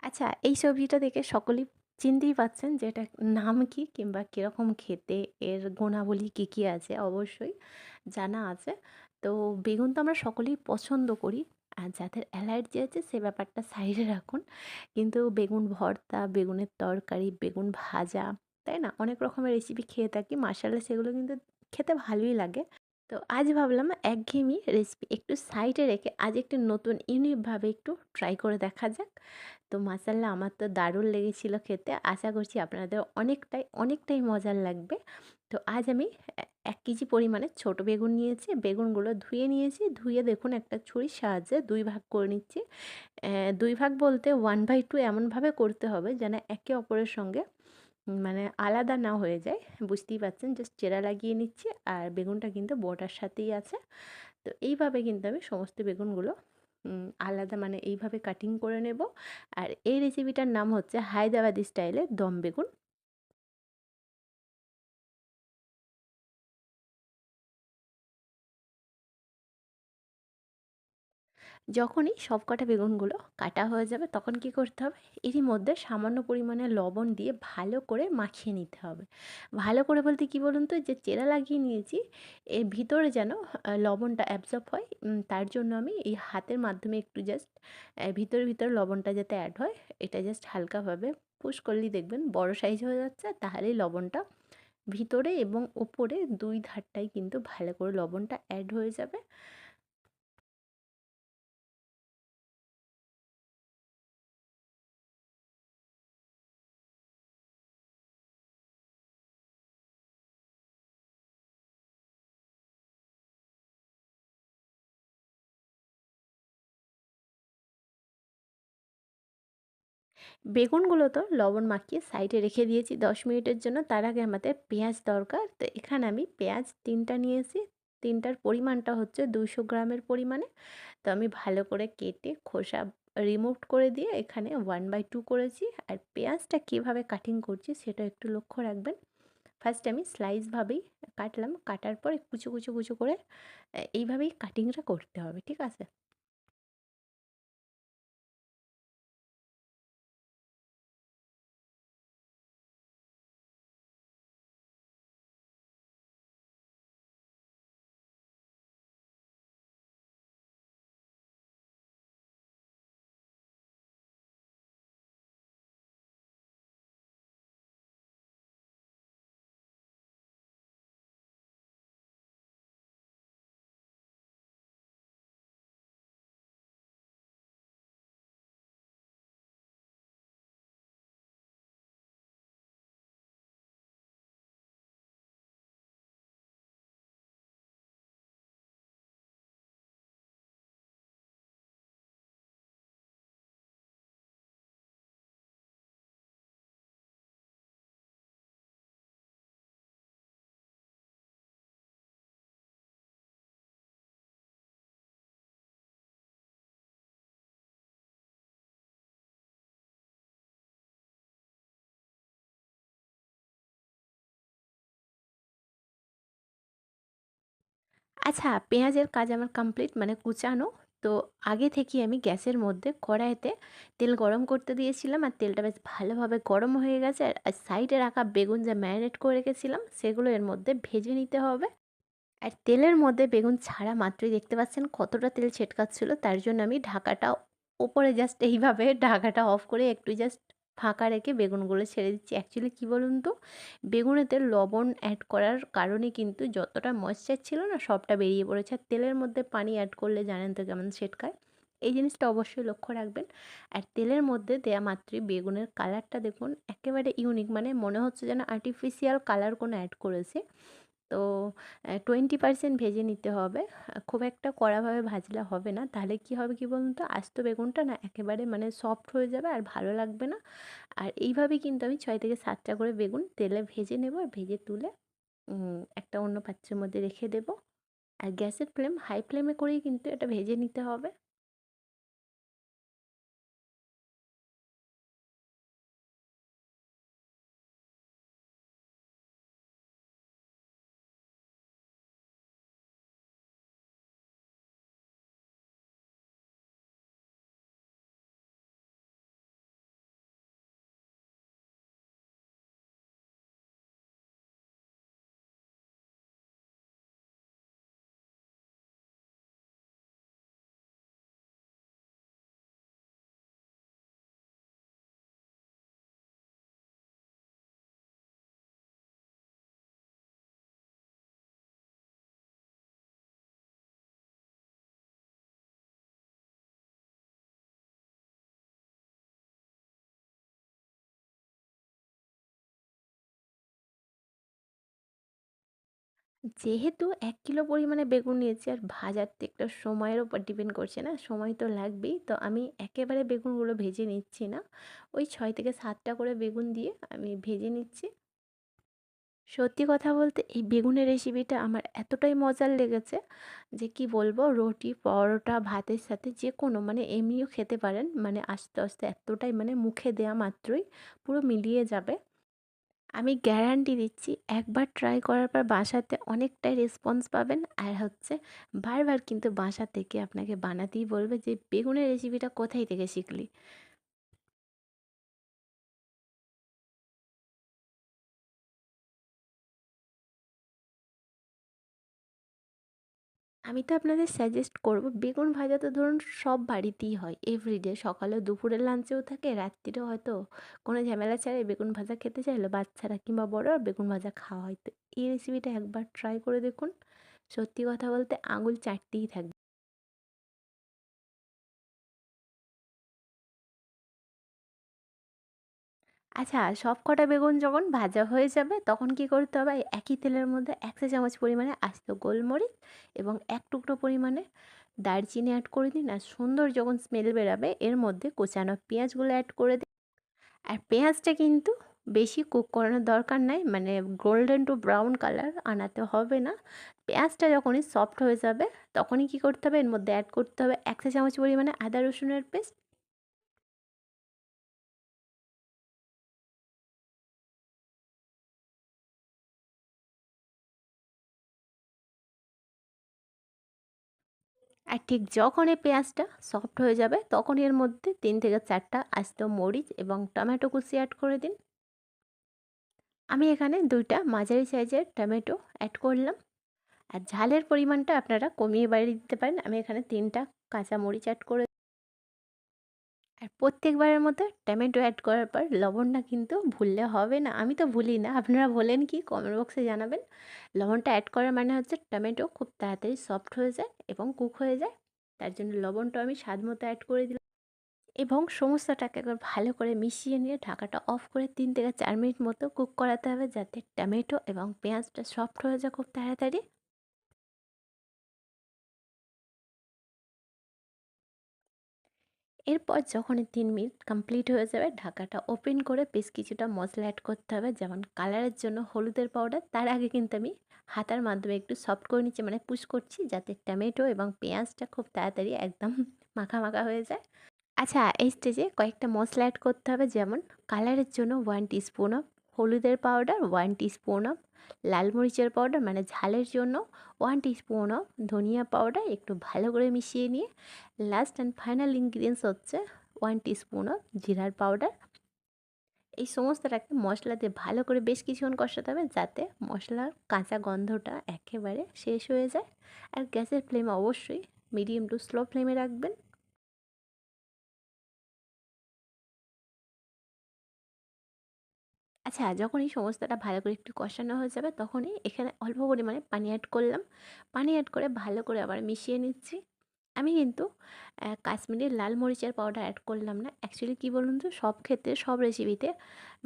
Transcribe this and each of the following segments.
আচ্ছা, এই সবজিটা দেখে সকলেই চিনতেই পারছেন যে এটার নাম কি কিংবা কিরকম খেতে, এর গুণাবলী কি, কি আছে অবশ্যই জানা আছে। তো বেগুন তো আমরা সকলেই পছন্দ করি। আর যাদের অ্যালার্জি আছে সে ব্যাপারটা সাইডে রাখুন। কিন্তু বেগুন ভর্তা, বেগুনের তরকারি, বেগুন ভাজা, তাই না? অনেক রকমের রেসিপি খেয়ে থাকি। মাশাআল্লাহ সেগুলো কিন্তু খেতে ভালোই লাগে। তো আজ ভাবলাম একঘেয়েমি রেসিপি একটু সাইডে রেখে আজ একটু নতুন ইউনিকভাবে একটু ট্রাই করে দেখা যাক। তো মাশাআল্লাহ আমার তো দারুণ লেগেছিল খেতে। আশা করছি আপনাদের অনেকটাই মজার লাগবে। তো আজ আমি ১ কেজি পরিমাণে ছোট বেগুন নিয়েছি। বেগুনগুলো ধুয়ে নিয়েছি। ধুয়ে দেখুন একটা ছুরির সাহায্যে ২ ভাগ করে নিচ্ছি। ২ ভাগ বলতে 1/2 এমনভাবে করতে হবে যেন একে অপরের সঙ্গে মানে আলাদা না হয়ে যায়। বুঝতেই পারছেন, জাস্ট চেরা লাগিয়ে নিচ্ছি আর বেগুনটা কিন্তু বোটার সাথেই আছে। তো এইভাবে কিন্তু আমি সমস্ত বেগুনগুলো আলাদা মানে এইভাবে কাটিং করে নেব। আর এই রেসিপিটার নাম হচ্ছে হায়দ্রাবাদি স্টাইলে দম বেগুন। যখনই সবকটা বেগুনগুলো কাটা হয়ে যাবে তখন কি করতে হবে, এরই মধ্যে সামান্য পরিমাণে লবণ দিয়ে ভালো করে মাখিয়ে নিতে হবে। ভালো করে বলতে কি বলুন তো, যে চেরা লাগিয়ে নিয়েছি এর ভিতরে যেন লবণটা অ্যাবজর্ব হয়, তার জন্য আমি এই হাতের মাধ্যমে একটু জাস্ট ভিতরে লবণটা যাতে অ্যাড হয় এটা জাস্ট হালকাভাবে পুশ করলেই দেখবেন বড় সাইজ হয়ে যাচ্ছে। তাহলেই লবণটা ভিতরে এবং ওপরে দুই ধারটাই কিন্তু ভালো করে লবণটা অ্যাড হয়ে যাবে। বেগুনগুলো তো লবণ মাখিয়ে সাইডে রেখে দিয়েছি 10 মিনিটের জন্য। তার আগে আমাদের পেঁয়াজ দরকার। তো এখানে আমি পেঁয়াজ ৩টা নিয়েছি। ৩টার পরিমাণটা হচ্ছে ২০০ গ্রামের পরিমাণে। তো আমি ভালো করে কেটে খোসা রিমুভ করে দিয়ে এখানে 1/2 করেছি। আর পেঁয়াজটা কীভাবে কাটিং করছি সেটা একটু লক্ষ্য রাখবেন। ফার্স্ট আমি স্লাইসভাবেই কাটলাম। কাটার পরে কুচো করে এইভাবেই কাটিংটা করতে হবে। ঠিক আছে? আচ্ছা, পেঁয়াজের কাজ আমার কমপ্লিট মানে কুচানো। তো আগে থেকেই আমি গ্যাসের মধ্যে কড়াইতে তেল গরম করতে দিয়েছিলাম আর তেলটা বেশ ভালোভাবে গরম হয়ে গেছে। আর সাইডে রাখা বেগুন যা ম্যারিনেট করে রেখেছিলাম সেগুলো এর মধ্যে ভেজে নিতে হবে। আর তেলের মধ্যে বেগুন ছাড়া মাত্রই দেখতে পাচ্ছেন কতটা তেল ছেটকাচ্ছিল। তার জন্য আমি ঢাকাটা ওপরে জাস্ট এইভাবে ঢাকাটা অফ করে একটু জাস্ট ফাঁকা রেখে বেগুনগুলো ছেড়ে দিচ্ছি। অ্যাকচুয়ালি কী বলুন তো, বেগুনেতে লবণ অ্যাড করার কারণে কিন্তু যতটা ময়েশ্চার ছিল না সবটা বেরিয়ে পড়েছে। আর তেলের মধ্যে পানি অ্যাড করলে জানেন তো কেমন ছেটকায়। এই জিনিসটা অবশ্যই লক্ষ্য রাখবেন। আর তেলের মধ্যে দেয়া মাত্রই বেগুনের কালারটা দেখুন একেবারে ইউনিক, মানে মনে হচ্ছে যেন আর্টিফিশিয়াল কালার কোনো অ্যাড করেছে। তো 20% ভেজে নিতে হবে। খুব একটা কড়াভাবে ভাজলে হবে না। তাহলে কী হবে কী বলুন তো? আস্ত বেগুনটা না একেবারে মানে সফট হয়ে যাবে আর ভালো লাগবে না। আর এইভাবেই কিন্তু আমি ৬ থেকে ৭ টা করে বেগুন তেলে ভেজে নেব। আর ভেজে তুলে একটা অন্য পাত্রের মধ্যে রেখে দেব। আর গ্যাসের ফ্লেম হাই ফ্লেমে করেই কিন্তু এটা ভেজে নিতে হবে। যেহেতু ১ কিলো পরিমাণে বেগুন নিয়েছি আর ভাজার তো একটা সময়ের উপর ডিপেন্ড করছে না? সময় তো লাগবেই। তো আমি একেবারে বেগুনগুলো ভেজে নিচ্ছি না। ওই ৬ থেকে ৭ টা করে বেগুন দিয়ে আমি ভেজে নিচ্ছি। সত্যি কথা বলতে এই বেগুনের রেসিপিটা আমার এতটাই মজার লেগেছে যে কি বলবো, রুটি, পরোটা, ভাতের সাথে যেকোনো মানে এমনিও খেতে পারেন। মানে আস্তে, আস্তে এতটাই মানে মুখে দেয়া মাত্রই পুরো মিলিয়ে যাবে। আমি গ্যারান্টি দিচ্ছি একবার ট্রাই করার পর বাসাতে অনেকটাই রেসপন্স পাবেন। আর হচ্ছে বারবার কিন্তু বাসা থেকে আপনাকে বানাতেই বলবে যে বেগুনের রেসিপিটা কোথায় থেকে শিখলি? আমি তো আপনাদের সাজেস্ট করব, বেগুন ভাজা তো ধরুন সব বাড়িতেই হয় এভরিডে, সকালে দুপুরে লাঞ্চেও থাকে, রাত্রিরেও হয়তো কোনো ঝামেলা ছাড়াই বেগুন ভাজা খেতে চাইলো বাচ্চারা কিংবা বড়রা বেগুন ভাজা খাওয়া হয়। তো এই রেসিপিটা একবার ট্রাই করে দেখুন, সত্যি কথা বলতে আঙুল চাটতেই থাকবে। আচ্ছা, সবকটা বেগুন যখন ভাজা হয়ে যাবে তখন কি করতে হবে, এই একই তেলের মধ্যে ১ চা চামচ পরিমাণে আস্ত গোলমরিচ এবং ১ টুকরো পরিমাণে দারচিনি অ্যাড করে দিন। আর সুন্দর যখন স্মেল বেরাবে এর মধ্যে কোচানো পেঁয়াজগুলো অ্যাড করে দিন। আর পেঁয়াজটা কিন্তু বেশি কুক করানোর দরকার নাই, মানে গোল্ডেন টু ব্রাউন কালার আনাতে হবে না। পেঁয়াজটা যখনই সফট হয়ে যাবে তখনই কি করতে হবে, এর মধ্যে অ্যাড করতে হবে ১ চা চামচ পরিমাণে আদা রসুনের পেস্ট। আর ঠিক যখন এই পেঁয়াজটা সফট হয়ে যাবে তখন এর মধ্যে ৩ থেকে ৪ টা আস্ত মরিচ এবং টমেটো কুচি অ্যাড করে দিন। আমি এখানে ২ টা মাঝারি সাইজের টমেটো অ্যাড করলাম। আর ঝালের পরিমাণটা আপনারা কমিয়ে বাড়িয়ে দিতে পারেন। আমি এখানে ৩ টা কাঁচা মরিচ অ্যাড করে, আর প্রত্যেকবারের মতো টমেটো অ্যাড করার পর লবণটা কিন্তু ভুললে হবে না। আমি তো ভুলি না। আপনারা ভোলেন কি? কমেন্ট বক্সে জানাবেন। লবণটা অ্যাড করার মানে হচ্ছে টমেটো খুব তাড়াতাড়ি সফট হয়ে যায় এবং কুক হয়ে যায়। তার জন্য লবণটাও আমি স্বাদ মতো অ্যাড করে দিলাম এবং সমস্তটাকে একবার ভালো করে মিশিয়ে নিয়ে ঢাকাটা অফ করে ৩ থেকে ৪ মিনিট মতো কুক করাতে হবে, যাতে টমেটো এবং পেঁয়াজটা সফট হয়ে যায় খুব তাড়াতাড়ি। এরপর যখন এই ৩ মিনিট কমপ্লিট হয়ে যাবে ঢাকাটা ওপেন করে বেশ কিছুটা মশলা অ্যাড করতে হবে, যেমন কালারের জন্য হলুদের পাউডার। তার আগে কিন্তু আমি হাতার মাধ্যমে একটু সফট করে নিচ্ছি, মানে পুশ করছি, যাতে টমেটো এবং পেঁয়াজটা খুব তাড়াতাড়ি একদম মাখা মাখা হয়ে যায়। আচ্ছা, এই স্টেজে কয়েকটা মশলা অ্যাড করতে হবে, যেমন কালারের জন্য 1 টিস্পুন অফ হলুদের পাউডার, 1 টিস্পুন অফ লাল মরিচের পাউডার মানে ঝালের জন্য, 1 টিস্পুন অফ ধনিয়া পাউডার। একটু ভালো করে মিশিয়ে নিয়ে লাস্ট অ্যান্ড ফাইনাল ইনগ্রিডিয়েন্টস হচ্ছে 1 টিস্পুন অফ জিরার পাউডার। এই সমস্তটাকে মশলা দিয়ে ভালো করে বেশ কিছুক্ষণ কষাতে হবে, যাতে মশলার কাঁচা গন্ধটা একেবারে শেষ হয়ে যায়। আর গ্যাসের ফ্লেম অবশ্যই মিডিয়াম টু স্লো ফ্লেমে রাখবেন। আচ্ছা, যখন এই সমস্তটা ভালো করে একটু কষানো হয়ে যাবে তখনই এখানে অল্প পরিমাণে পানি অ্যাড করলাম। পানি অ্যাড করে ভালো করে আবার মিশিয়ে নিচ্ছি। আমি কিন্তু কাশ্মীরি লাল মরিচের পাউডার অ্যাড করলাম না। অ্যাকচুয়ালি কী বলুন তো, সব ক্ষেত্রে সব রেসিপিতে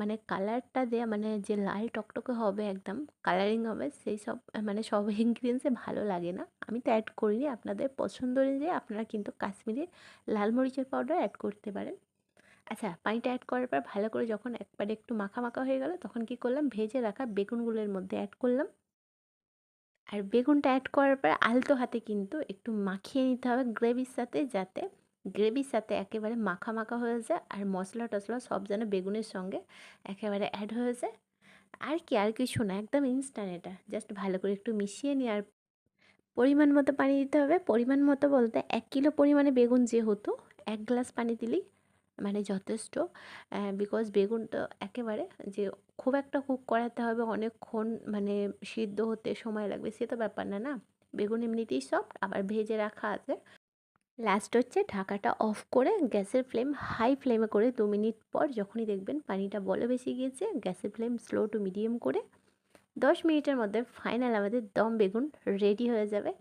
মানে কালারটা দেয়া, মানে যে লাল টকটকে হবে একদম কালারিং হবে, সেই সব মানে সব ইনগ্রিডিয়েন্টসে ভালো লাগে না। আমি তো অ্যাড করিনি। আপনাদের পছন্দ অনুযায়ী আপনারা কিন্তু কাশ্মীরি লাল মরিচের পাউডার অ্যাড করতে পারেন। আচ্ছা, পানিটা অ্যাড করার পর ভালো করে যখন একবারে একটু মাখা, মাখা হয়ে গেল তখন কি করলাম, ভেজে রাখা বেগুনগুলো এর মধ্যে অ্যাড করলাম। আর বেগুনটা অ্যাড করার পর আলতো হাতে কিন্তু একটু মাখিয়ে নিতে হবে গ্রেভির সাথে, যাতে গ্রেভির সাথে একেবারে মাখা, মাখা হয়ে যায় আর মশলা-টশলা সব যেন বেগুনের সঙ্গে একেবারে অ্যাড হয়ে যায়। আর কি, আর কিছু না, একদম ইনস্ট্যান্ট এটা। জাস্ট ভালো করে একটু মিশিয়ে নিয়ে আর পরিমাণ মতো পানি দিতে হবে। পরিমাণ মতো বলতে ১ কিলো পরিমাণে বেগুন যেহেতু ১ গ্লাস পানি দিলেই মানে যথেষ্ট। বিকজ বেগুন তো একেবারে যে খুব একটা কুক করাতে হবে অনেকক্ষণ, মানে সিদ্ধ হতে সময় লাগবে সে তো ব্যাপার না, না? বেগুন এমনিতেই সফট, আবার ভেজে রাখা আছে। লাস্ট হচ্ছে ঢাকাটা অফ করে গ্যাসের ফ্লেম হাই ফ্লেমে করে ২ মিনিট পর যখনই দেখবেন পানিটা বলক এসে গিয়েছে, গ্যাসের ফ্লেম স্লো টু মিডিয়াম করে ১০ মিনিটের মধ্যে ফাইনাল আমাদের দম বেগুন রেডি হয়ে যাবে।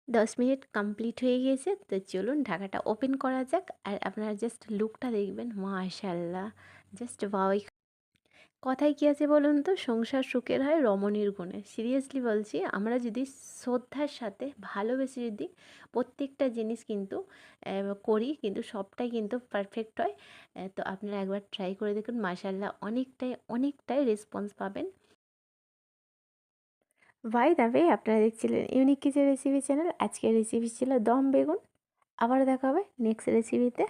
10 মিনিট কমপ্লিট হয়ে গিয়েছে। তো চলুন ঢাকাটা ওপেন করা যাক। আর আপনারা জাস্ট লুকটা দেখবেন, মাশাআল্লাহ! Just wow! কথায় কি আছে বলুন তো? সংসার সুখের হয় রমণীর গুণে। সিরিয়াসলি বলছি, আমরা যদি শ্রদ্ধার সাথে ভালোবেসে যদি প্রত্যেকটা জিনিস কিন্তু করি, কিন্তু সবটাই কিন্তু পারফেক্ট হয়। তো আপনারা একবার ট্রাই করে দেখুন, মাশাআল্লাহ অনেকটাই, অনেকটাই রেসপন্স পাবেন। বাই দ্য ওয়ে, আপনারা দেখছিলেন ইউনিক কিচেন রেসিপি চ্যানেল। আজকের রেসিপি ছিল দম বেগুন। আবার দেখা হবে নেক্সট রেসিপিতে।